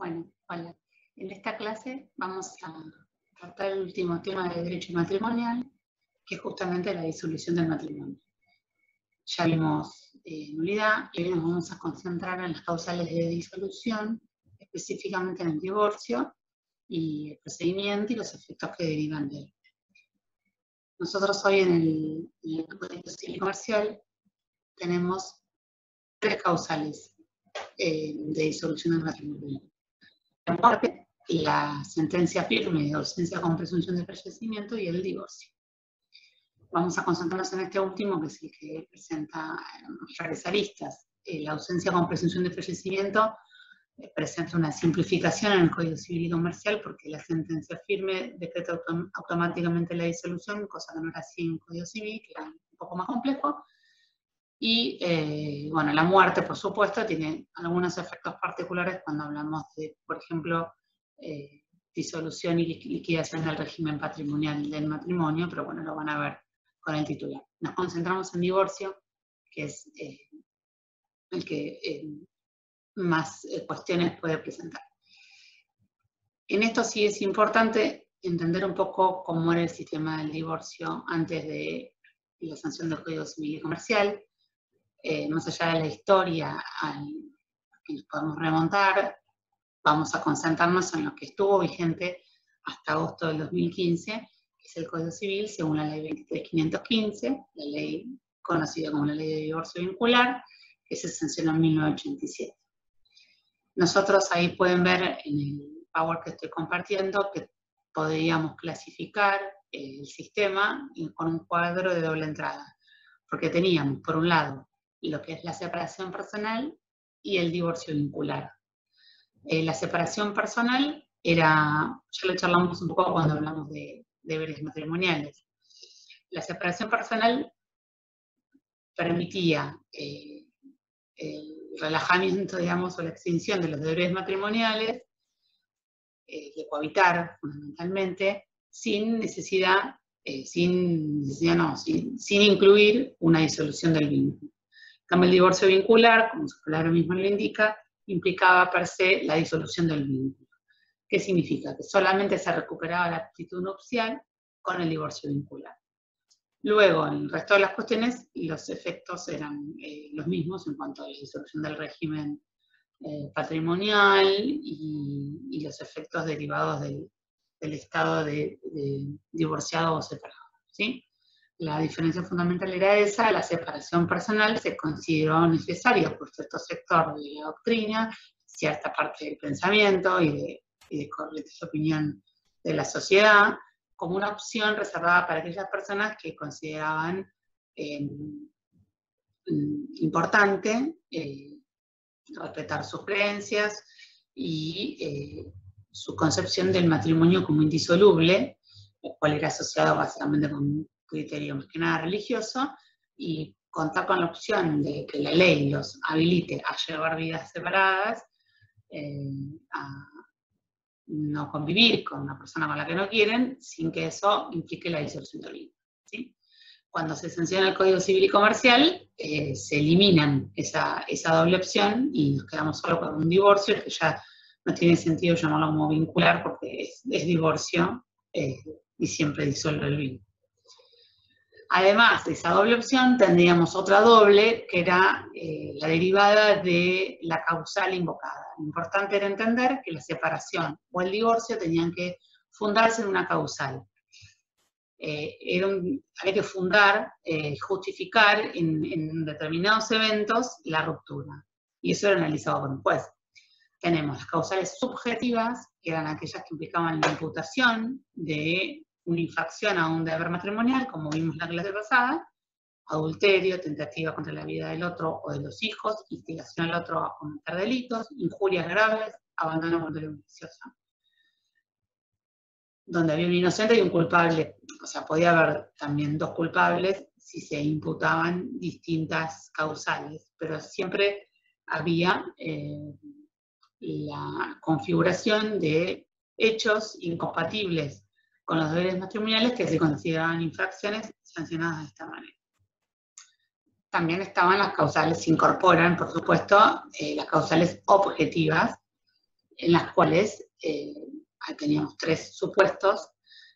Bueno, hola. En esta clase vamos a tratar el último tema de derecho matrimonial, que es justamente la disolución del matrimonio. Ya vimos nulidad y hoy nos vamos a concentrar en las causales de disolución, específicamente en el divorcio y el procedimiento y los efectos que derivan de él. Nosotros hoy en el Código Civil y Comercial tenemos tres causales de disolución del matrimonio. La muerte, la sentencia firme de ausencia con presunción de fallecimiento y el divorcio. Vamos a concentrarnos en este último, que es el que presenta raras aristas. La ausencia con presunción de fallecimiento presenta una simplificación en el Código Civil y Comercial porque la sentencia firme decreta automáticamente la disolución, cosa que no era así en el Código Civil, que era un poco más complejo. Y bueno, la muerte, por supuesto, tiene algunos efectos particulares cuando hablamos de, por ejemplo, disolución y liquidación del régimen patrimonial del matrimonio, pero bueno, lo van a ver con el titular. Nos concentramos en divorcio, que es el que más cuestiones puede presentar. En esto sí es importante entender un poco cómo era el sistema del divorcio antes de la sanción del Código Civil y Comercial. Más allá de la historia que nos podemos remontar, vamos a concentrarnos en lo que estuvo vigente hasta agosto del 2015, que es el Código Civil, según la Ley 23.515, la ley conocida como la Ley de Divorcio Vincular, que se sancionó en 1987. Nosotros ahí pueden ver en el PowerPoint que estoy compartiendo que podríamos clasificar el sistema con un cuadro de doble entrada, porque teníamos, por un lado, lo que es la separación personal y el divorcio vincular. La separación personal era, ya lo charlamos un poco cuando hablamos de deberes matrimoniales. La separación personal permitía el relajamiento, digamos, o la extinción de los deberes matrimoniales, de cohabitar fundamentalmente, sin incluir una disolución del vínculo. En cambio, el divorcio vincular, como su palabra misma lo indica, implicaba per se la disolución del vínculo. ¿Qué significa? Que solamente se recuperaba la actitud nupcial con el divorcio vincular. Luego, en el resto de las cuestiones, los efectos eran los mismos en cuanto a la disolución del régimen patrimonial y los efectos derivados del estado de divorciado o separado, ¿sí? La diferencia fundamental era esa: la separación personal se consideró necesaria por cierto sector de la doctrina, cierta parte del pensamiento y de corrientes de opinión de la sociedad, como una opción reservada para aquellas personas que consideraban importante respetar sus creencias y su concepción del matrimonio como indisoluble, el cual era asociado básicamente con un criterio más que nada religioso, y contar con la opción de que la ley los habilite a llevar vidas separadas, a no convivir con una persona con la que no quieren, sin que eso implique la disolución del vínculo, ¿sí? Cuando se sanciona el Código Civil y Comercial, se eliminan esa doble opción y nos quedamos solo con un divorcio, que ya no tiene sentido llamarlo como vincular porque es divorcio y siempre disuelve el vínculo. Además de esa doble opción, tendríamos otra doble, que era la derivada de la causal invocada. Lo importante era entender que la separación o el divorcio tenían que fundarse en una causal. Había que fundar, justificar en determinados eventos la ruptura. Y eso era analizado por un juez. Tenemos las causales subjetivas, que eran aquellas que implicaban la imputación de una infracción a un deber matrimonial, como vimos en la clase pasada: adulterio, tentativa contra la vida del otro o de los hijos, instigación al otro a cometer delitos, injurias graves, abandono voluntario malicioso. Donde había un inocente y un culpable, o sea, podía haber también dos culpables si se imputaban distintas causales, pero siempre había la configuración de hechos incompatibles con los deberes matrimoniales que se consideraban infracciones sancionadas de esta manera. También estaban las causales, se incorporan, por supuesto, las causales objetivas, en las cuales teníamos 3 supuestos,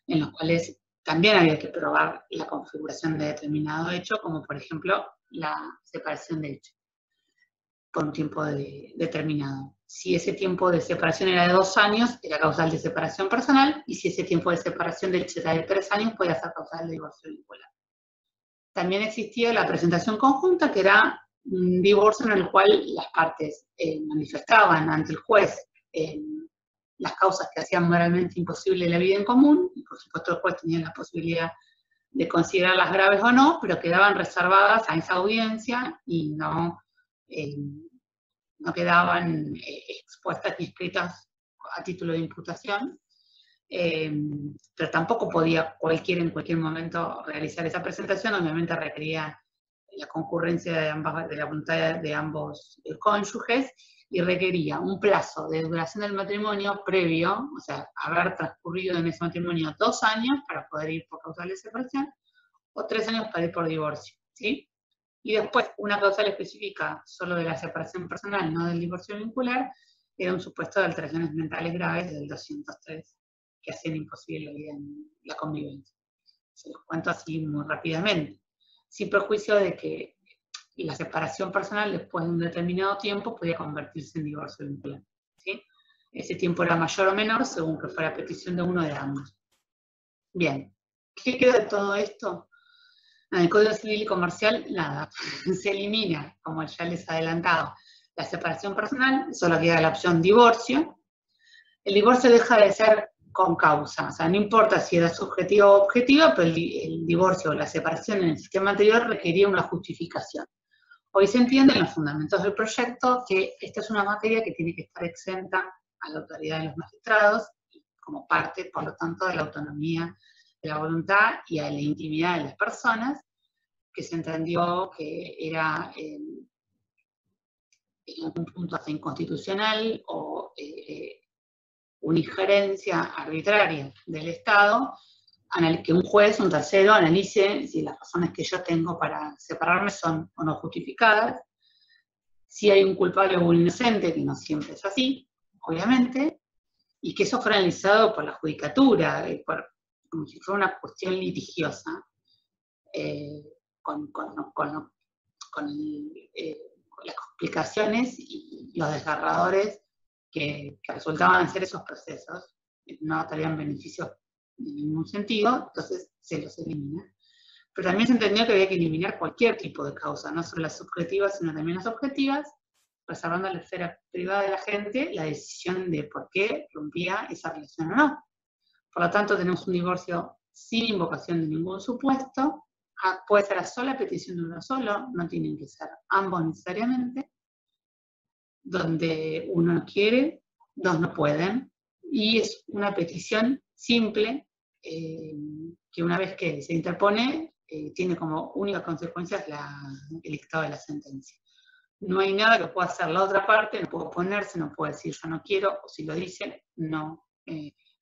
en los cuales también había que probar la configuración de determinado hecho, como por ejemplo la separación de hecho, por un tiempo determinado. Si ese tiempo de separación era de 2 años, era causal de separación personal, y si ese tiempo de separación de hecho era de 3 años, podía ser causal de divorcio vincular. También existía la presentación conjunta, que era un divorcio en el cual las partes manifestaban ante el juez las causas que hacían moralmente imposible la vida en común, y por supuesto el juez tenía la posibilidad de considerarlas graves o no, pero quedaban reservadas a esa audiencia y no quedaban expuestas ni escritas a título de imputación. Pero tampoco podía cualquiera en cualquier momento realizar esa presentación, obviamente requería la concurrencia de la voluntad de ambos cónyuges, y requería un plazo de duración del matrimonio previo, o sea, haber transcurrido en ese matrimonio 2 años para poder ir por causal de separación, o 3 años para ir por divorcio, ¿sí? Y después, una causal específica solo de la separación personal, no del divorcio vincular, era un supuesto de alteraciones mentales graves del 203, que hacían imposible la convivencia. Se los cuento así muy rápidamente, sin perjuicio de que la separación personal después de un determinado tiempo podía convertirse en divorcio vincular, ¿sí? Ese tiempo era mayor o menor según que fuera petición de uno de ambos. Bien, ¿qué queda de todo esto? En el Código Civil y Comercial, nada, se elimina, como ya les he adelantado, la separación personal, solo queda la opción divorcio. El divorcio deja de ser con causa, o sea, no importa si era subjetiva o objetiva, pero el divorcio o la separación en el sistema anterior requería una justificación. Hoy se entiende en los fundamentos del proyecto que esta es una materia que tiene que estar exenta a la autoridad de los magistrados, como parte, por lo tanto, de la autonomía de la voluntad y a la intimidad de las personas, que se entendió que era en algún punto hasta inconstitucional o una injerencia arbitraria del Estado, que un juez, un tercero, analice si las razones que yo tengo para separarme son o no justificadas, si hay un culpable o un inocente, que no siempre es así, obviamente, y que eso fuera analizado por la judicatura, como si fuera una cuestión litigiosa, con las complicaciones y los desgarradores que resultaban ser esos procesos. No traían beneficios en ningún sentido, entonces se los elimina. Pero también se entendió que había que eliminar cualquier tipo de causa, no solo las subjetivas, sino también las objetivas, reservando a la esfera privada de la gente la decisión de por qué rompía esa relación o no. Por lo tanto, tenemos un divorcio sin invocación de ningún supuesto, puede ser a sola petición de uno solo, no tienen que ser ambos necesariamente, donde uno no quiere, 2 no pueden, y es una petición simple, que una vez que se interpone, tiene como única consecuencia el dictado de la sentencia. No hay nada que pueda hacer la otra parte, no puede oponerse, no puede decir yo no quiero, o si lo dice, no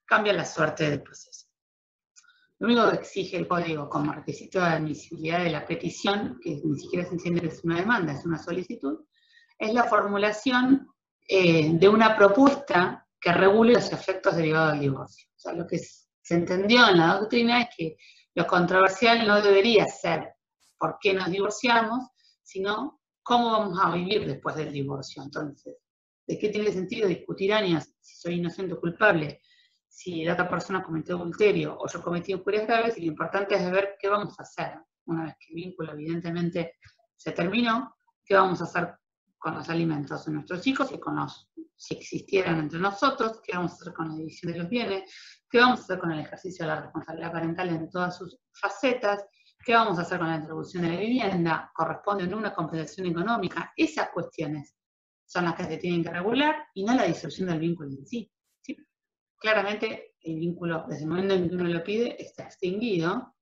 cambia la suerte del proceso. Lo único que exige el código como requisito de admisibilidad de la petición, que ni siquiera se entiende que es una demanda, es una solicitud, es la formulación de una propuesta que regule los efectos derivados del divorcio. O sea, lo que se entendió en la doctrina es que lo controversial no debería ser por qué nos divorciamos, sino cómo vamos a vivir después del divorcio. Entonces, ¿de qué tiene sentido discutir años si soy inocente o culpable? Si la otra persona cometió adulterio o yo cometí injurias graves, y lo importante es ver qué vamos a hacer. Una vez que el vínculo evidentemente se terminó, ¿qué vamos a hacer con los alimentos de nuestros hijos y si existieran entre nosotros? ¿Qué vamos a hacer con la división de los bienes? ¿Qué vamos a hacer con el ejercicio de la responsabilidad parental en todas sus facetas? ¿Qué vamos a hacer con la atribución de la vivienda? ¿Corresponde o no una compensación económica? Esas cuestiones son las que se tienen que regular y no la disolución del vínculo en sí. ¿Sí? Claramente el vínculo, desde el momento en que uno lo pide, está extinguido,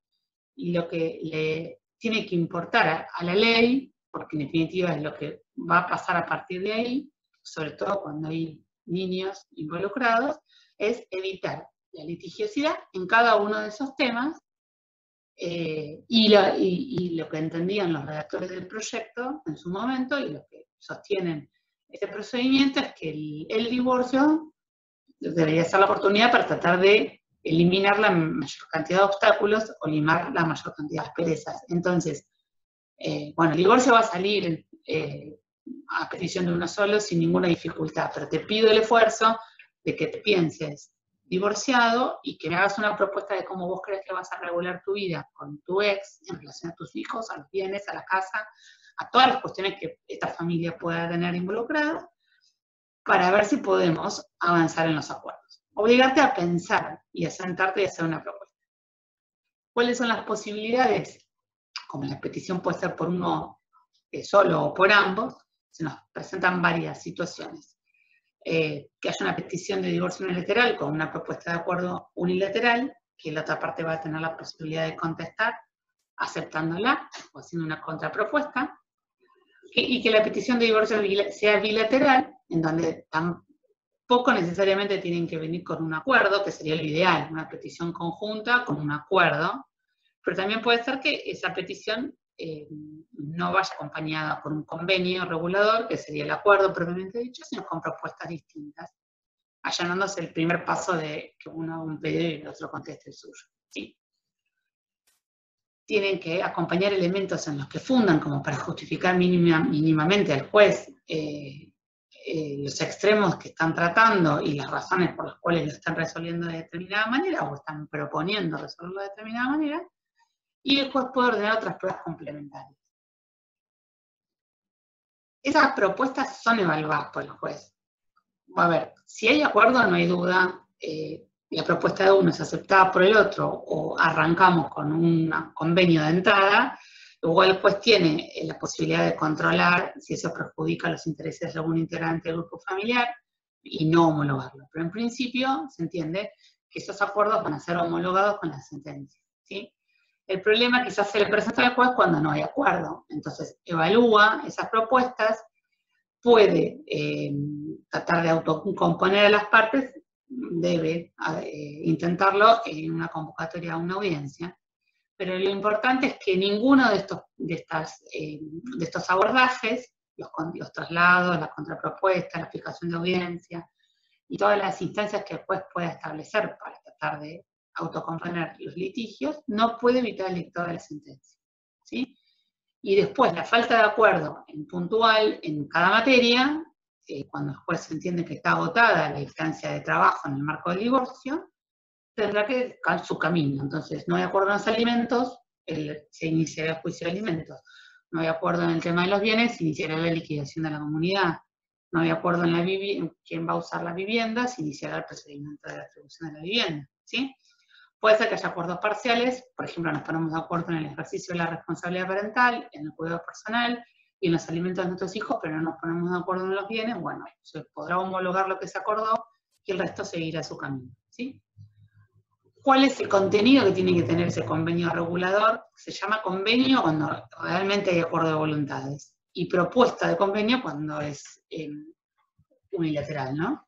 y lo que le tiene que importar a la ley, porque en definitiva es lo que va a pasar a partir de ahí, sobre todo cuando hay niños involucrados, es evitar la litigiosidad en cada uno de esos temas, y lo que entendían los redactores del proyecto en su momento, y los que sostienen este procedimiento, es que el divorcio debería ser la oportunidad para tratar de eliminar la mayor cantidad de obstáculos o limar la mayor cantidad de asperezas. Entonces, bueno, el divorcio va a salir a petición de uno solo sin ninguna dificultad, pero te pido el esfuerzo de que te pienses divorciado y que me hagas una propuesta de cómo vos crees que vas a regular tu vida con tu ex en relación a tus hijos, a los bienes, a la casa, a todas las cuestiones que esta familia pueda tener involucradas, para ver si podemos avanzar en los acuerdos. Obligarte a pensar y a sentarte y hacer una propuesta. ¿Cuáles son las posibilidades? Como la petición puede ser por uno solo o por ambos, se nos presentan varias situaciones. Que haya una petición de divorcio unilateral con una propuesta de acuerdo unilateral, que la otra parte va a tener la posibilidad de contestar aceptándola o haciendo una contrapropuesta, y que la petición de divorcio sea bilateral, en donde tampoco necesariamente tienen que venir con un acuerdo, que sería lo ideal, una petición conjunta con un acuerdo, pero también puede ser que esa petición no vaya acompañada por un convenio regulador, que sería el acuerdo propiamente dicho, sino con propuestas distintas, allanándose el primer paso de que uno haga un pedido y el otro conteste el suyo. ¿Sí? Tienen que acompañar elementos en los que fundan, como para justificar mínimamente al juez los extremos que están tratando y las razones por las cuales lo están resolviendo de determinada manera o están proponiendo resolverlo de determinada manera, y el juez puede ordenar otras pruebas complementarias. Esas propuestas son evaluadas por el juez. A ver, si hay acuerdo, no hay duda, la propuesta de uno es aceptada por el otro, o arrancamos con un convenio de entrada, luego el juez tiene la posibilidad de controlar si eso perjudica los intereses de algún integrante del grupo familiar y no homologarlo. Pero en principio se entiende que esos acuerdos van a ser homologados con la sentencia, ¿sí? El problema quizás se le presenta al juez cuando no hay acuerdo. Entonces evalúa esas propuestas, puede tratar de autocomponer a las partes, debe intentarlo en una convocatoria a una audiencia, pero lo importante es que ninguno de estos abordajes, los traslados, la contrapropuesta, la aplicación de audiencia y todas las instancias que el juez pueda establecer para tratar de autocomponer los litigios, no puede evitar el dictado de la sentencia, ¿sí? Y después, la falta de acuerdo en puntual en cada materia, cuando el juez entiende que está agotada la instancia de trabajo en el marco del divorcio, tendrá que buscar su camino. Entonces, no hay acuerdo en los alimentos, se iniciará el juicio de alimentos. No hay acuerdo en el tema de los bienes, se iniciará la liquidación de la comunidad. No hay acuerdo en quién va a usar la vivienda, se iniciará el procedimiento de la atribución de la vivienda, ¿sí? Puede ser que haya acuerdos parciales, por ejemplo, nos ponemos de acuerdo en el ejercicio de la responsabilidad parental, en el cuidado personal y en los alimentos de nuestros hijos, pero no nos ponemos de acuerdo en los bienes. Bueno, se podrá homologar lo que se acordó y el resto seguirá su camino, ¿sí? ¿Cuál es el contenido que tiene que tener ese convenio regulador? Se llama convenio cuando realmente hay acuerdo de voluntades, y propuesta de convenio cuando es unilateral, ¿no?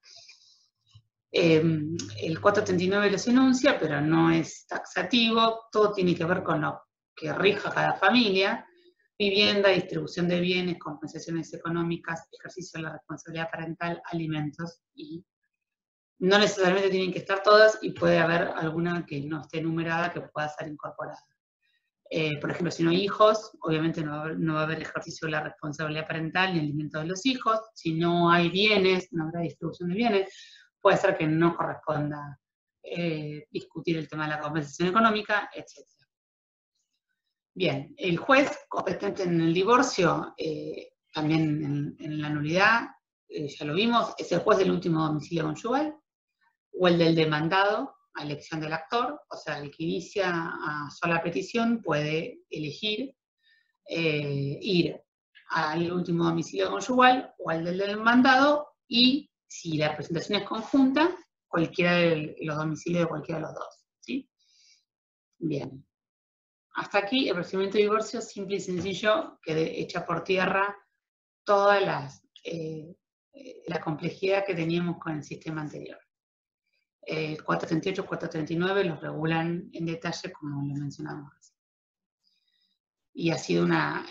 El 439 los enuncia, pero no es taxativo, todo tiene que ver con lo que rija cada familia: vivienda, distribución de bienes, compensaciones económicas, ejercicio de la responsabilidad parental, alimentos, y no necesariamente tienen que estar todas, y puede haber alguna que no esté numerada que pueda ser incorporada. Por ejemplo, si no hay hijos, obviamente no va a haber ejercicio de la responsabilidad parental ni alimento de los hijos. Si no hay bienes, no habrá distribución de bienes. Puede ser que no corresponda discutir el tema de la compensación económica, etc. Bien, el juez competente en el divorcio, también en la nulidad, ya lo vimos, es el juez del último domicilio conyugal, o el del demandado, a elección del actor. O sea, el que inicia a sola petición puede elegir ir al último domicilio conyugal o al del demandado, y si la presentación es conjunta, cualquiera de los domicilios de cualquiera de los dos, ¿sí? Bien. Hasta aquí el procedimiento de divorcio simple y sencillo, que echa por tierra toda la complejidad que teníamos con el sistema anterior. El 438 y 439 los regulan en detalle, como lo mencionamos recién. Y ha sido una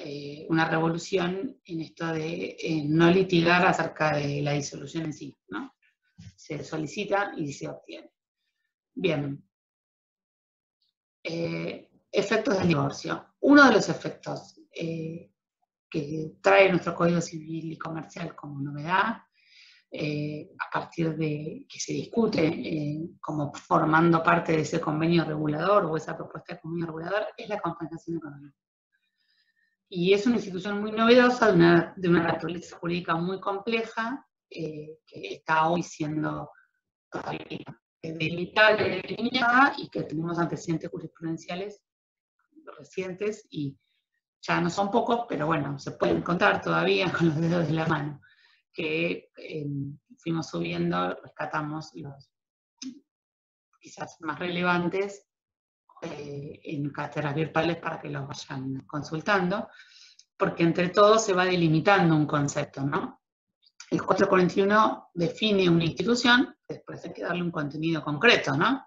revolución en esto de no litigar acerca de la disolución en sí, ¿no? se solicita y se obtiene. Bien. Efectos del divorcio. Uno de los efectos que trae nuestro Código Civil y Comercial como novedad, a partir de que se discute como formando parte de ese convenio regulador o esa propuesta de convenio regulador, es la compensación económica. Y es una institución muy novedosa, de una naturaleza jurídica muy compleja, que está hoy siendo todavía delimitada y delineada, y que tenemos antecedentes jurisprudenciales recientes, y ya no son pocos, pero bueno, se pueden contar todavía con los dedos de la mano, que fuimos subiendo, rescatamos los quizás más relevantes en cátedras virtuales para que los vayan consultando, porque entre todos se va delimitando un concepto, ¿no? El 441 define una institución, después hay que darle un contenido concreto, ¿no?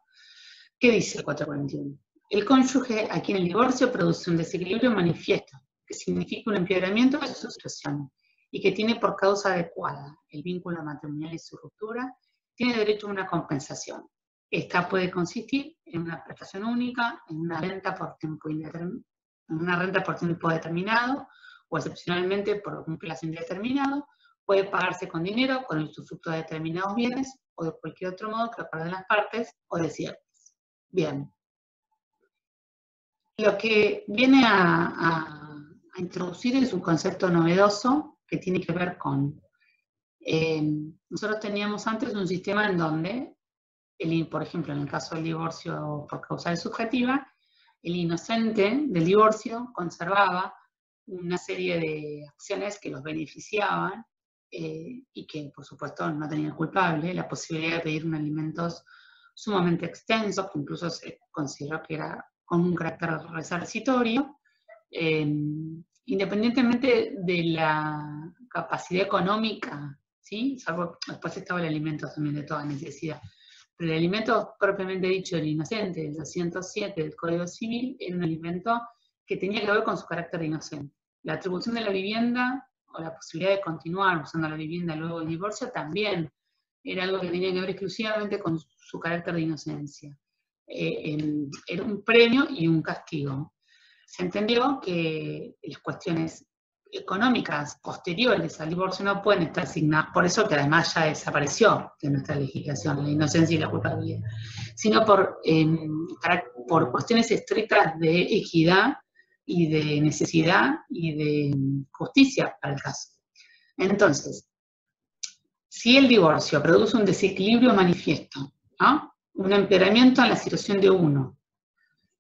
¿Qué dice el 441? El cónyuge a quien el divorcio produce un desequilibrio manifiesto, que significa un empeoramiento de su situación, y que tiene por causa adecuada el vínculo matrimonial y su ruptura, tiene derecho a una compensación. Esta puede consistir en una prestación única, en una renta por tiempo determinado, o excepcionalmente por un plazo indeterminado. Puede pagarse con dinero, con el usufructo de determinados bienes, o de cualquier otro modo que acuerden las partes, o de ciertas. Bien. Lo que viene a introducir es un concepto novedoso que tiene que ver con... nosotros teníamos antes un sistema en donde, por ejemplo, en el caso del divorcio por causal subjetiva, el inocente del divorcio conservaba una serie de acciones que los beneficiaban y que, por supuesto, no tenía el culpable, la posibilidad de pedir un alimentos sumamente extenso, que incluso se consideró que era con un carácter resarcitorio, independientemente de la capacidad económica, ¿sí? Salvo, después estaba el alimento también de toda necesidad. Pero el alimento propiamente dicho, el inocente, el 207 del Código Civil, era un alimento que tenía que ver con su carácter inocente. La atribución de la vivienda, o la posibilidad de continuar usando la vivienda luego del divorcio, también era algo que tenía que ver exclusivamente con su carácter de inocencia. Era un premio y un castigo. Se entendió que las cuestiones económicas posteriores al divorcio no pueden estar asignadas, por eso que además ya desapareció de nuestra legislación, la inocencia y la culpabilidad, sino por cuestiones estrictas de equidad y de necesidad y de justicia para el caso. Entonces, si el divorcio produce un desequilibrio manifiesto, ¿no? Un empeoramiento en la situación de uno,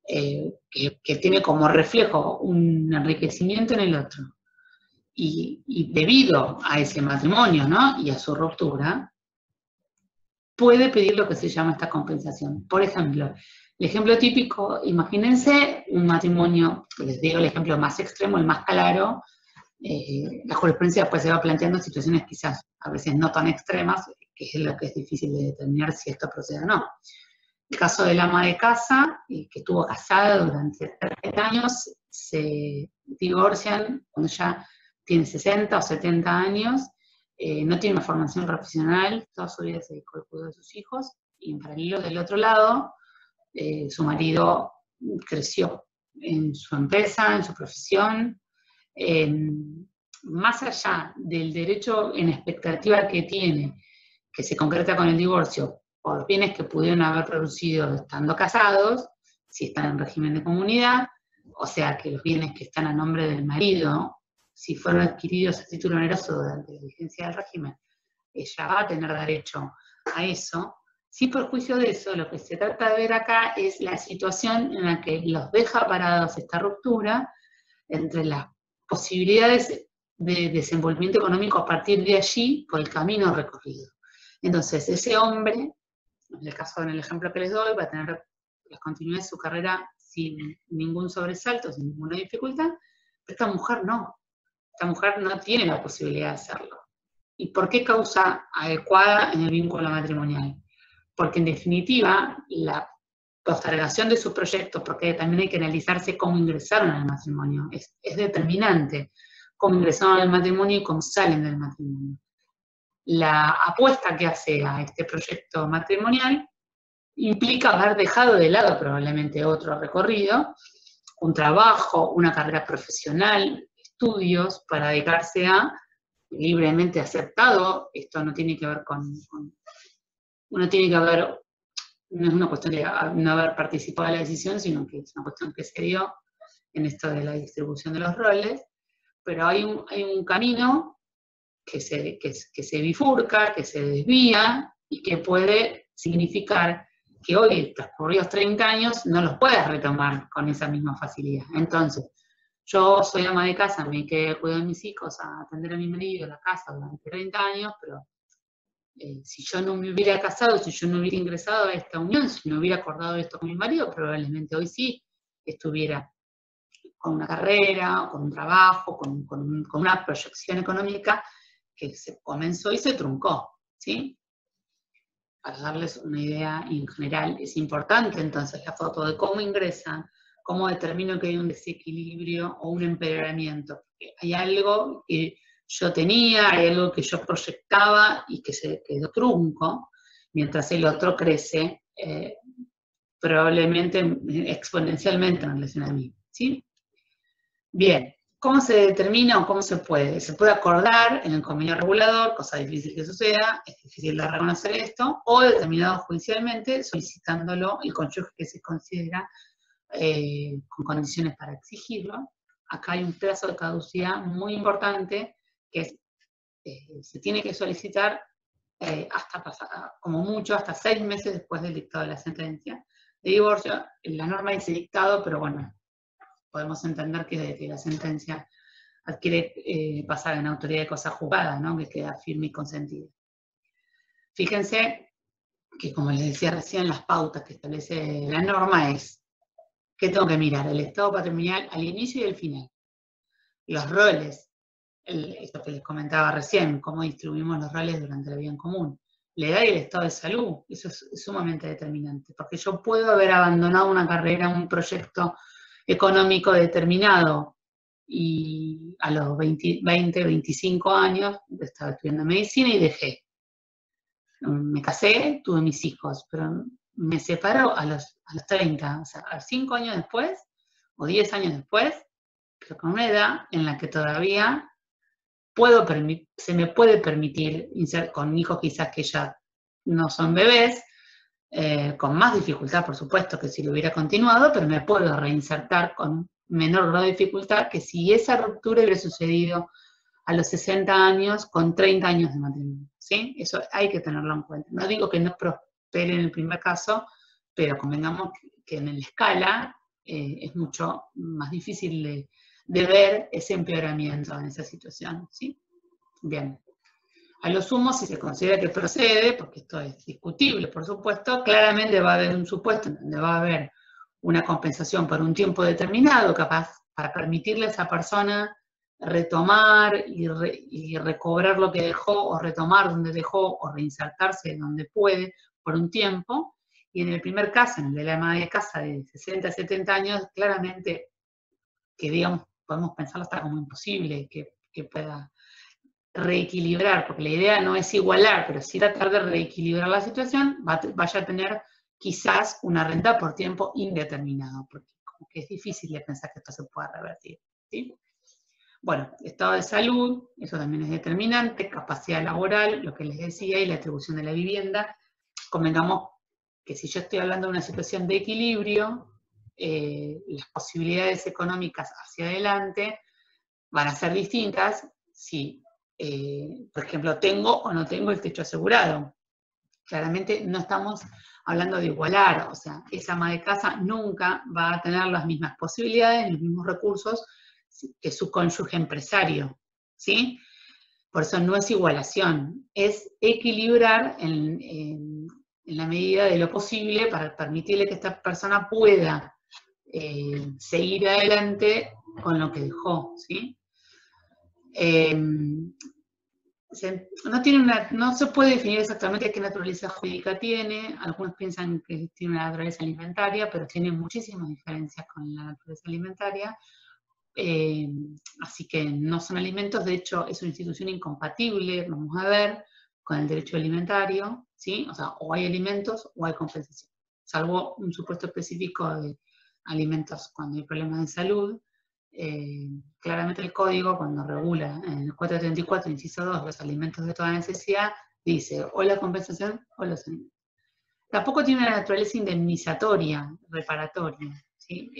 que tiene como reflejo un enriquecimiento en el otro, y debido a ese matrimonio, ¿no? Y a su ruptura, puede pedir lo que se llama esta compensación. Por ejemplo, el ejemplo típico, imagínense un matrimonio, les digo el ejemplo más extremo, el más claro, la jurisprudencia después se va planteando situaciones quizás a veces no tan extremas, que es lo que es difícil de determinar si esto procede o no. El caso del ama de casa, que estuvo casada durante 30 años, se divorcian cuando ya tiene 60 o 70 años, no tiene una formación profesional, toda su vida se dedicó al cuidado de sus hijos, y en paralelo del otro lado, su marido creció en su empresa, en su profesión, más allá del derecho en expectativa que tiene, que se concreta con el divorcio, por los bienes que pudieron haber producido estando casados, si están en régimen de comunidad, o sea que los bienes que están a nombre del marido, si fueron adquiridos a título oneroso durante la vigencia del régimen, ella va a tener derecho a eso. Sin perjuicio de eso, lo que se trata de ver acá es la situación en la que los deja parados esta ruptura entre las posibilidades de desenvolvimiento económico a partir de allí por el camino recorrido. Entonces, ese hombre, en el ejemplo que les doy, va a tener la continuidad de su carrera sin ningún sobresalto, sin ninguna dificultad, pero esta mujer no. Esta mujer no tiene la posibilidad de hacerlo. ¿Y por qué causa adecuada en el vínculo matrimonial? Porque en definitiva, la postergación de su proyecto, porque también hay que analizarse cómo ingresaron al matrimonio, es determinante cómo ingresaron al matrimonio y cómo salen del matrimonio. la apuesta que hace a este proyecto matrimonial implica haber dejado de lado probablemente otro recorrido, un trabajo, una carrera profesional, estudios, para dedicarse a, libremente aceptado, esto no tiene que ver no tiene que haber, no es una cuestión de no haber participado en la decisión, sino que es una cuestión que se dio en esto de la distribución de los roles, pero hay un camino que se bifurca, que se desvía y que puede significar que hoy, transcurridos 30 años, no los puedes retomar con esa misma facilidad. Entonces, yo soy ama de casa, me quedé cuidando de mis hijos, a atender a mi marido en la casa durante 30 años, pero si yo no me hubiera casado, si yo no hubiera ingresado a esta unión, si no hubiera acordado esto con mi marido, probablemente hoy sí estuviera con una carrera, con un trabajo, con una proyección económica que se comenzó y se truncó, ¿sí? Para darles una idea en general, es importante entonces la foto de cómo ingresan, cómo determino que hay un desequilibrio o un empeoramiento. Porque hay algo que yo tenía, hay algo que yo proyectaba y que se quedó trunco, mientras el otro crece probablemente exponencialmente en relación a mí, ¿sí? Bien, ¿cómo se determina o cómo se puede? Se puede acordar en el convenio regulador, cosa difícil que suceda, es difícil de reconocer esto, o determinado judicialmente, solicitándolo el cónyuge que se considera con condiciones para exigirlo. Acá hay un plazo de caducidad muy importante que es, se tiene que solicitar como mucho, hasta 6 meses después del dictado de la sentencia de divorcio. La norma dice dictado, pero bueno, podemos entender que desde que la sentencia adquiere pasar en autoridad de cosa juzgada, ¿no? Que queda firme y consentida. Fíjense que, como les decía recién, las pautas que establece la norma es ¿qué tengo que mirar? El estado patrimonial al inicio y al final. Los roles, esto que les comentaba recién, cómo distribuimos los roles durante la vida en común. La edad y el estado de salud, eso es sumamente determinante, porque yo puedo haber abandonado una carrera, un proyecto económico determinado, y a los 20, 25 años estaba estudiando medicina y dejé. Me casé, tuve mis hijos, pero me separó a los 30, o sea, a 5 años después, o 10 años después, pero con una edad en la que todavía se me puede permitir, con hijos quizás que ya no son bebés, con más dificultad, por supuesto, que si lo hubiera continuado, pero me puedo reinsertar con menor grado de dificultad que si esa ruptura hubiera sucedido a los 60 años con 30 años de matrimonio, ¿sí? Eso hay que tenerlo en cuenta. No digo que no prospere en el primer caso, pero convengamos que en la escala es mucho más difícil de ver ese empeoramiento en esa situación, ¿sí? Bien. A lo sumo, si se considera que procede, porque esto es discutible, por supuesto, claramente va a haber un supuesto en donde va a haber una compensación por un tiempo determinado, capaz, para permitirle a esa persona retomar y recobrar lo que dejó, o retomar donde dejó, o reinsertarse donde puede por un tiempo. Y en el primer caso, en el de la ama de casa de 60 a 70 años, claramente, que digamos, podemos pensarlo hasta como imposible que pueda reequilibrar, porque la idea no es igualar, pero sí tratar de reequilibrar la situación, vaya a tener quizás una renta por tiempo indeterminado, porque como que es difícil de pensar que esto se pueda revertir, ¿sí? Bueno, estado de salud, eso también es determinante, capacidad laboral, lo que les decía, y la atribución de la vivienda. Convengamos que si yo estoy hablando de una situación de equilibrio, las posibilidades económicas hacia adelante van a ser distintas si, por ejemplo, tengo o no tengo el techo asegurado. Claramente no estamos hablando de igualar, o sea, esa ama de casa nunca va a tener las mismas posibilidades, los mismos recursos que su cónyuge empresario, ¿sí? Por eso no es igualación, es equilibrar en la medida de lo posible para permitirle que esta persona pueda seguir adelante con lo que dejó, ¿sí? No se puede definir exactamente qué naturaleza jurídica tiene. Algunos piensan que tiene una naturaleza alimentaria, pero tiene muchísimas diferencias con la naturaleza alimentaria. Así que no son alimentos, de hecho es una institución incompatible, vamos a ver, con el derecho alimentario, ¿sí? O sea, o hay alimentos o hay compensación. Salvo un supuesto específico de alimentos cuando hay problemas de salud, claramente el código, cuando regula en el 434, inciso 2, los alimentos de toda necesidad, dice o la compensación o los alimentos. Tampoco tiene una naturaleza indemnizatoria, reparatoria, ¿sí?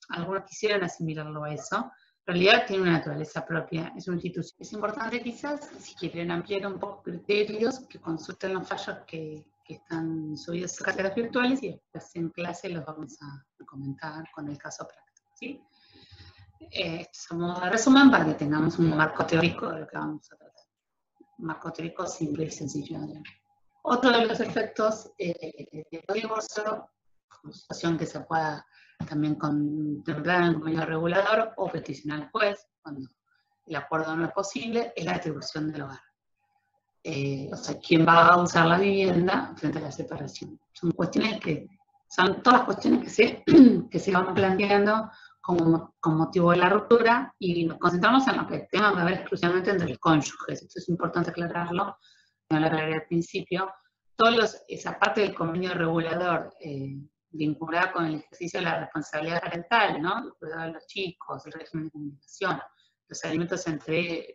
Algunos quisieran asimilarlo a eso. En realidad tiene una naturaleza propia, es una institución. Es importante quizás, si quieren ampliar un poco criterios, que consulten los fallos que están subidos a cátedras virtuales y después en clase los vamos a comentar con el caso práctico, ¿sí? Esto es a modo de resumen para que tengamos un marco teórico de lo que vamos a tratar. Un marco teórico simple y sencillo. Otro de los efectos del divorcio, situación que se pueda también contemplar en el convenio regulador o peticionar al juez, cuando el acuerdo no es posible, es la atribución del hogar. O sea, ¿quién va a usar la vivienda frente a la separación? Son cuestiones que, son todas cuestiones que se van planteando con motivo de la ruptura y nos concentramos en lo que tenga que ver exclusivamente entre los cónyuges. Esto es importante aclararlo, no lo aclaré al principio. Esa parte del convenio regulador vinculada con el ejercicio de la responsabilidad parental, ¿no? El cuidado de los chicos, el régimen de comunicación, los alimentos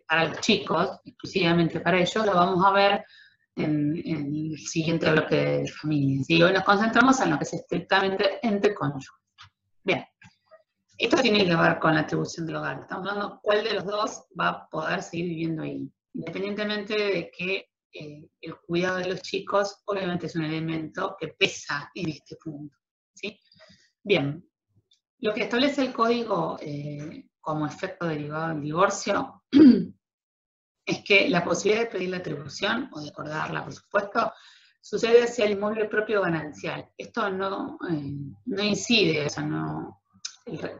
para los chicos, exclusivamente para ellos, lo vamos a ver en el siguiente bloque de familias. Y hoy nos concentramos en lo que es estrictamente entre cónyuges. Bien, esto tiene que ver con la atribución del hogar. Estamos hablando cuál de los dos va a poder seguir viviendo ahí, independientemente de que el cuidado de los chicos obviamente es un elemento que pesa en este punto, ¿sí? Bien, lo que establece el código como efecto derivado del divorcio es que la posibilidad de pedir la atribución o de acordarla, por supuesto, sucede hacia el inmueble propio ganancial. Esto no incide, o sea,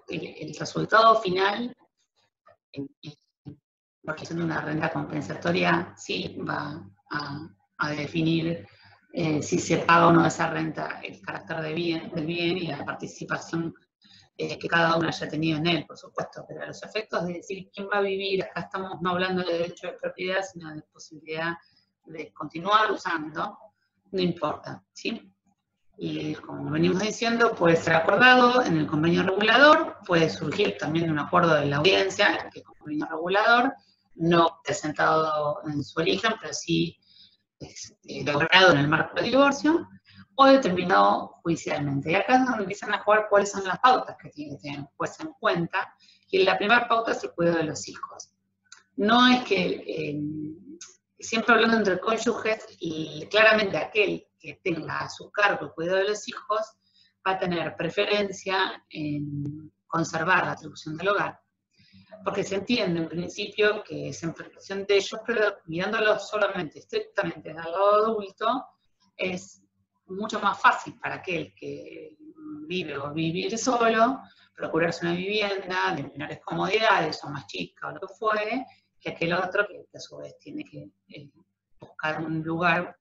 el resultado final porque siendo una renta compensatoria, sí va a definir si se paga o no esa renta, el carácter del bien y la participación que cada uno haya tenido en él, por supuesto, pero a los efectos de decir quién va a vivir, acá estamos no hablando de derecho de propiedad, sino de posibilidad de continuar usando, no importa, ¿sí? Y como venimos diciendo, puede ser acordado en el convenio regulador, puede surgir también de un acuerdo de la audiencia, que es el convenio regulador, no presentado en su origen, pero sí logrado en el marco del divorcio, o determinado judicialmente. Y acá es donde empiezan a jugar cuáles son las pautas que tiene que tener el juez en cuenta, y la primera pauta es el cuidado de los hijos. No es que, siempre hablando entre cónyuges, y claramente aquel que tenga a su cargo el cuidado de los hijos va a tener preferencia en conservar la atribución del hogar, porque se entiende en principio que es en protección de ellos, pero mirándolo solamente, estrictamente al lado adulto, es mucho más fácil para aquel que vive o vivir solo, procurarse una vivienda de menores comodidades o más chica o lo que fuere, que aquel otro que a su vez tiene que buscar un lugar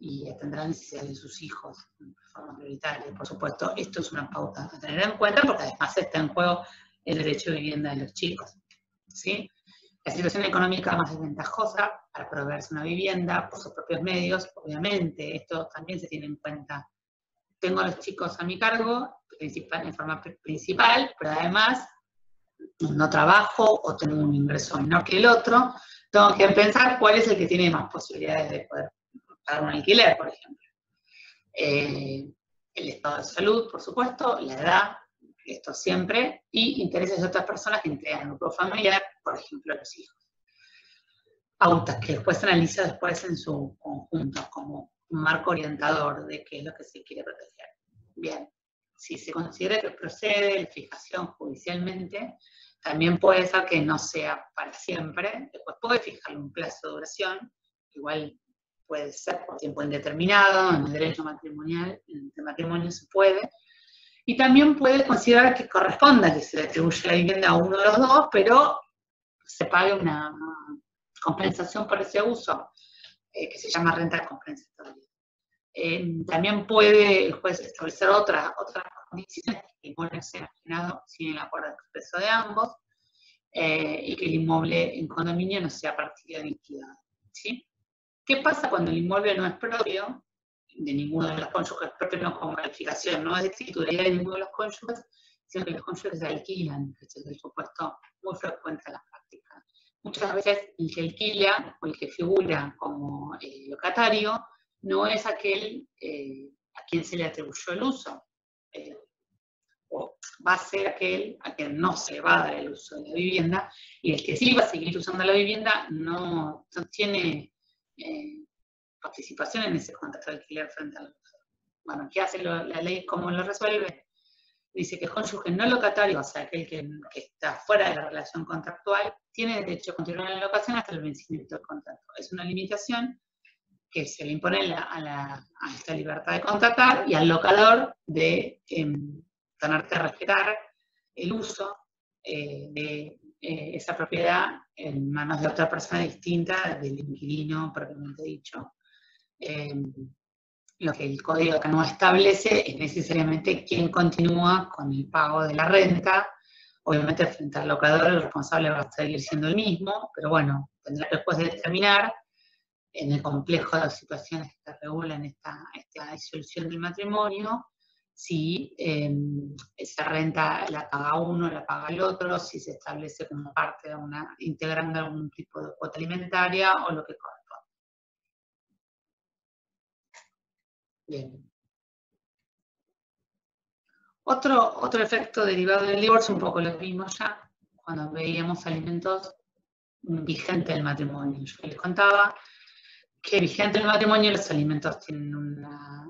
y atender las necesidades de sus hijos de forma prioritaria. Por supuesto, esto es una pauta a tener en cuenta porque además está en juego el derecho de vivienda de los chicos, ¿sí? La situación económica más desventajosa para proveerse una vivienda por sus propios medios, obviamente, esto también se tiene en cuenta. Tengo a los chicos a mi cargo, en forma principal, pero además no trabajo o tengo un ingreso menor que el otro, tengo que pensar cuál es el que tiene más posibilidades de poder pagar un alquiler, por ejemplo. El estado de salud, por supuesto, la edad, esto siempre, y intereses de otras personas que integran el grupo familiar, por ejemplo, los hijos. Pautas que después se analiza después en su conjunto, como un marco orientador de qué es lo que se quiere proteger. Bien, si se considera que procede la fijación judicialmente, también puede ser que no sea para siempre, después puede fijar un plazo de duración, igual puede ser por tiempo indeterminado, en el derecho matrimonial, en el matrimonio se puede, y también puede considerar que corresponda que se le atribuya la vivienda a uno de los dos, pero se pague una compensación por ese uso, que se llama renta compensatoria. También puede el juez establecer otras condiciones que el inmueble sea enajenado sin el acuerdo expreso de ambos, y que el inmueble en condominio no sea partido liquidado, ¿sí? ¿Qué pasa cuando el inmueble no es propio de ninguno de los cónyuges? Propio no como calificación, no es de titularidad de ninguno de los cónyuges, sino que los cónyuges se alquilan, que es el supuesto muy frecuente en la práctica. Muchas veces el que alquila o el que figura como locatario no es aquel a quien se le atribuyó el uso, o va a ser aquel a quien no se le va a dar el uso de la vivienda, y el que sí va a seguir usando la vivienda no tiene participación en ese contrato de alquiler frente al otro. Bueno, ¿qué hace la ley? ¿Cómo lo resuelve? Dice que el cónyuge no locatario, o sea, aquel que está fuera de la relación contractual, tiene derecho a continuar en la locación hasta el vencimiento del contrato. Es una limitación que se le impone a esta libertad de contratar y al locador de tener que respetar el uso de esa propiedad en manos de otra persona distinta del inquilino propiamente dicho. Lo que el código acá no establece es necesariamente quién continúa con el pago de la renta. Obviamente frente al locador el responsable va a seguir siendo el mismo, pero bueno, tendrá que después determinar en el complejo de las situaciones que regulan esta disolución del matrimonio, si esa renta la paga uno, la paga el otro, si se establece como parte de integrando algún tipo de cuota alimentaria o lo que corresponde. Bien. Otro efecto derivado del divorcio, un poco lo vimos ya, cuando veíamos alimentos vigentes del matrimonio. Yo les contaba que vigente el matrimonio los alimentos tienen unas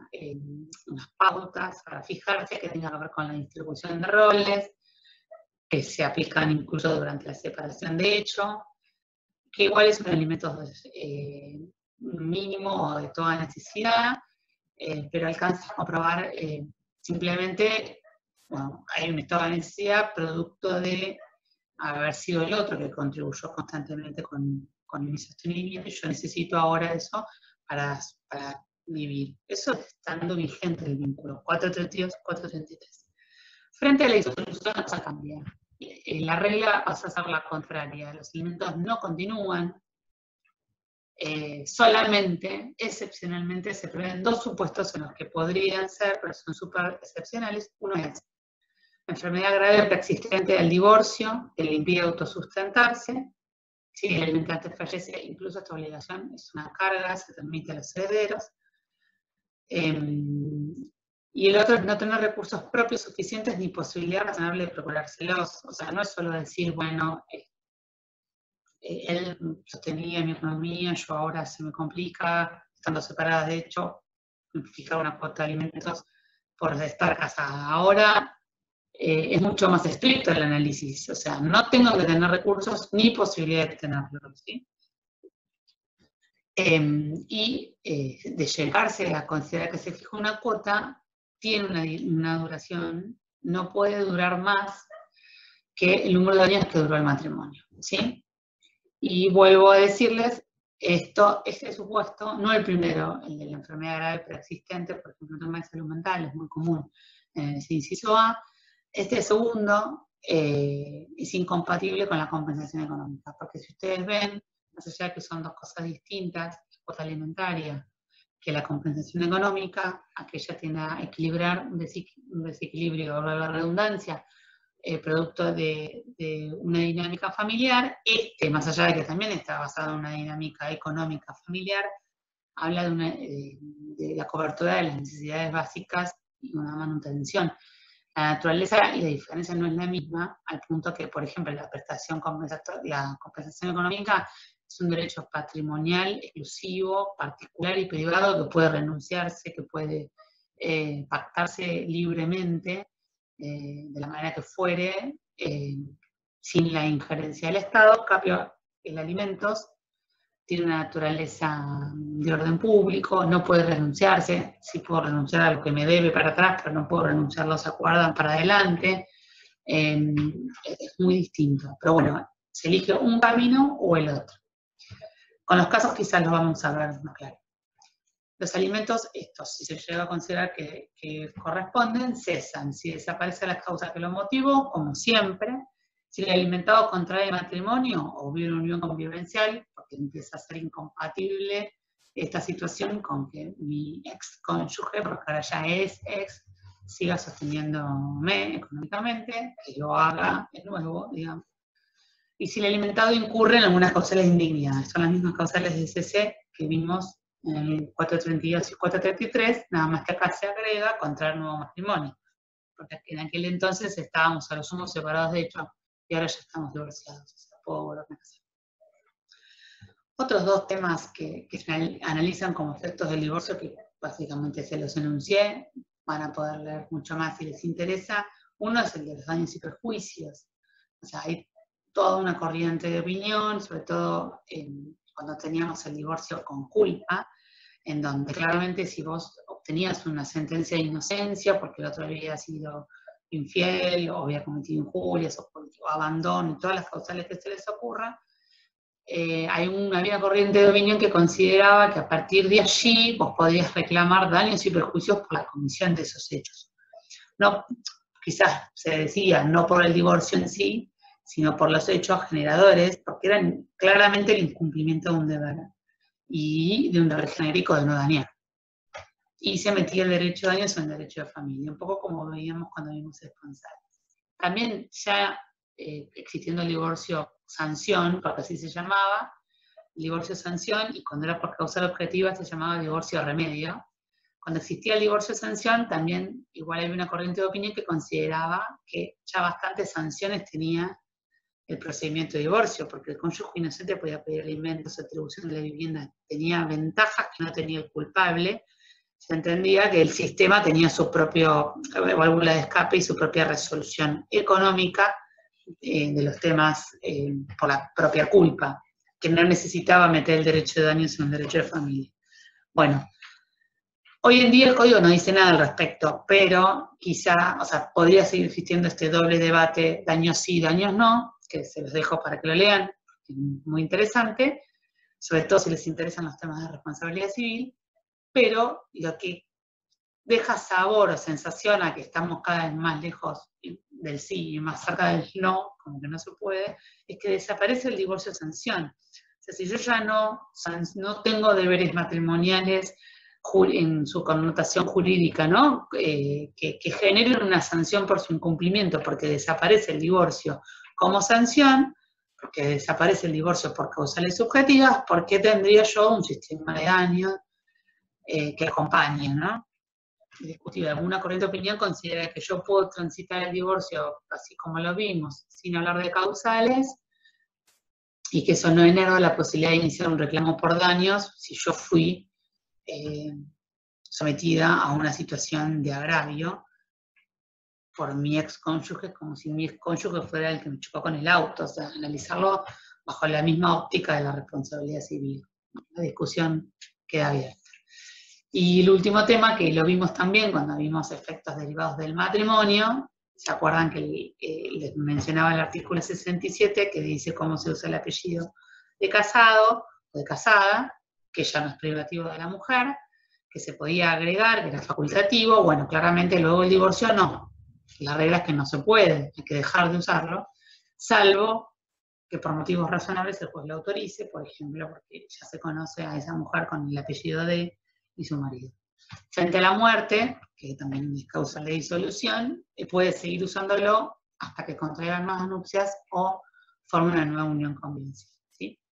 pautas para fijarse que tengan que ver con la distribución de roles, que se aplican incluso durante la separación de hecho, que igual son alimentos mínimo o de toda necesidad, pero alcanza a comprobar simplemente, bueno, hay un estado de necesidad producto de haber sido el otro que contribuyó constantemente con mi sostenimiento, y yo necesito ahora eso para vivir. Eso estando vigente el vínculo, 432, 433. Frente a la disolución no se cambia. La regla pasa a ser la contraria. Los alimentos no continúan. Solamente, excepcionalmente, se prevén dos supuestos en los que podrían ser, pero son súper excepcionales. Uno es la enfermedad grave preexistente del divorcio, que le impide autosustentarse. Si el alimentante fallece, incluso esta obligación es una carga, se transmite a los herederos. Y el otro es no tener recursos propios suficientes ni posibilidad razonable de procurárselos. O sea, no es solo decir, bueno, él sostenía mi economía, yo ahora se me complica, estando separada, de hecho, fijar una cuota de alimentos por estar casada. Ahora es mucho más estricto el análisis, o sea, no tengo que tener recursos ni posibilidad de tenerlos, ¿sí? Y de llegarse a considerar que se fija una cuota, tiene una duración, no puede durar más que el número de años que duró el matrimonio, ¿sí? Y vuelvo a decirles, este supuesto, no el primero, el de la enfermedad grave preexistente, por ejemplo, el tema de salud mental es muy común en ese inciso A. Este segundo es incompatible con la compensación económica, porque si ustedes ven, más allá de que son dos cosas distintas, la cuota alimentaria que la compensación económica, aquella tiende a equilibrar un desequilibrio, o la redundancia, producto de una dinámica familiar. Más allá de que también está basado en una dinámica económica familiar, habla de la cobertura de las necesidades básicas y una manutención. La naturaleza y la diferencia no es la misma, al punto que, por ejemplo, la compensación económica es un derecho patrimonial, exclusivo, particular y privado que puede renunciarse, que puede pactarse libremente, de la manera que fuere, sin la injerencia del Estado. En cambio, el alimentos tiene una naturaleza de orden público, no puede renunciarse. Sí puedo renunciar a lo que me debe para atrás, pero no puedo renunciar, los acuerdan para adelante. Es muy distinto. Pero bueno, se elige un camino o el otro. Con los casos quizás los vamos a ver más claro. Los alimentos, estos, si se llega a considerar que corresponden, cesan. Si desaparece la causa que lo motivó, como siempre. Si el alimentado contrae matrimonio o vive una unión convivencial, porque empieza a ser incompatible esta situación con que mi ex cónyuge, porque ahora ya es ex, siga sosteniéndome económicamente, que yo haga de nuevo, digamos. Y si el alimentado incurre en algunas causales de indignidad, son las mismas causales de CC que vimos en el 432 y 433, nada más que acá se agrega contraer nuevo matrimonio, porque en aquel entonces estábamos a lo sumo separados de hecho, y ahora ya estamos divorciados, o sea, puedo volverme a casar. Otros dos temas que se analizan como efectos del divorcio, que básicamente se los enuncié, van a poder leer mucho más si les interesa. Uno es el de los daños y perjuicios. O sea, hay toda una corriente de opinión, sobre todo cuando teníamos el divorcio con culpa, en donde claramente si vos obtenías una sentencia de inocencia porque el otro había sido infiel o había cometido injurias o abandono y todas las causales que se les ocurra, había una corriente de opinión que consideraba que a partir de allí vos podías reclamar daños y perjuicios por la comisión de esos hechos. No, quizás se decía, no por el divorcio en sí, sino por los hechos generadores, porque eran claramente el incumplimiento de un deber, y de un deber genérico de no dañar. Y se metía el derecho de daños en el derecho de familia, un poco como veíamos cuando vimos Esponsales. También ya existiendo el divorcio sanción, porque así se llamaba, divorcio sanción, y cuando era por causal objetiva se llamaba divorcio remedio. Cuando existía el divorcio sanción, también igual había una corriente de opinión que consideraba que ya bastantes sanciones tenía el procedimiento de divorcio, porque el cónyuge inocente podía pedir alimentos, atribución de la vivienda, tenía ventajas que no tenía el culpable. Se entendía que el sistema tenía su propia válvula de escape y su propia resolución económica de los temas por la propia culpa, que no necesitaba meter el derecho de daños en el derecho de familia. Bueno, hoy en día el código no dice nada al respecto, pero quizá, o sea, podría seguir existiendo este doble debate, daños sí, daños no, que se los dejo para que lo lean, es muy interesante, sobre todo si les interesan los temas de responsabilidad civil, pero lo que deja sabor o sensación a que estamos cada vez más lejos del sí y más cerca del no, como que no se puede, es que desaparece el divorcio sanción. O sea, si yo ya no tengo deberes matrimoniales en su connotación jurídica, ¿no? Que generen una sanción por su incumplimiento, porque desaparece el divorcio como sanción, porque desaparece el divorcio por causales subjetivas, ¿por qué tendría yo un sistema de daños que acompañe, ¿no? Discutible. Alguna corriente de opinión considera que yo puedo transitar el divorcio, así como lo vimos, sin hablar de causales, y que eso no enerva la posibilidad de iniciar un reclamo por daños si yo fui sometida a una situación de agravio por mi ex cónyuge, como si mi ex cónyuge fuera el que me chocó con el auto, o sea, analizarlo bajo la misma óptica de la responsabilidad civil. La discusión queda abierta. Y el último tema, que lo vimos también cuando vimos efectos derivados del matrimonio, ¿se acuerdan que les mencionaba el artículo 67 que dice cómo se usa el apellido de casado o de casada, que ya no es privativo de la mujer, que se podía agregar, que era facultativo? Bueno, claramente luego el divorcio no. La regla es que no se puede, hay que dejar de usarlo, salvo que por motivos razonables el juez lo autorice, por ejemplo, porque ya se conoce a esa mujer con el apellido de y su marido. Frente a la muerte, que también es causa de disolución, puede seguir usándolo hasta que contraigan nuevas nupcias o formen una nueva unión convivencial.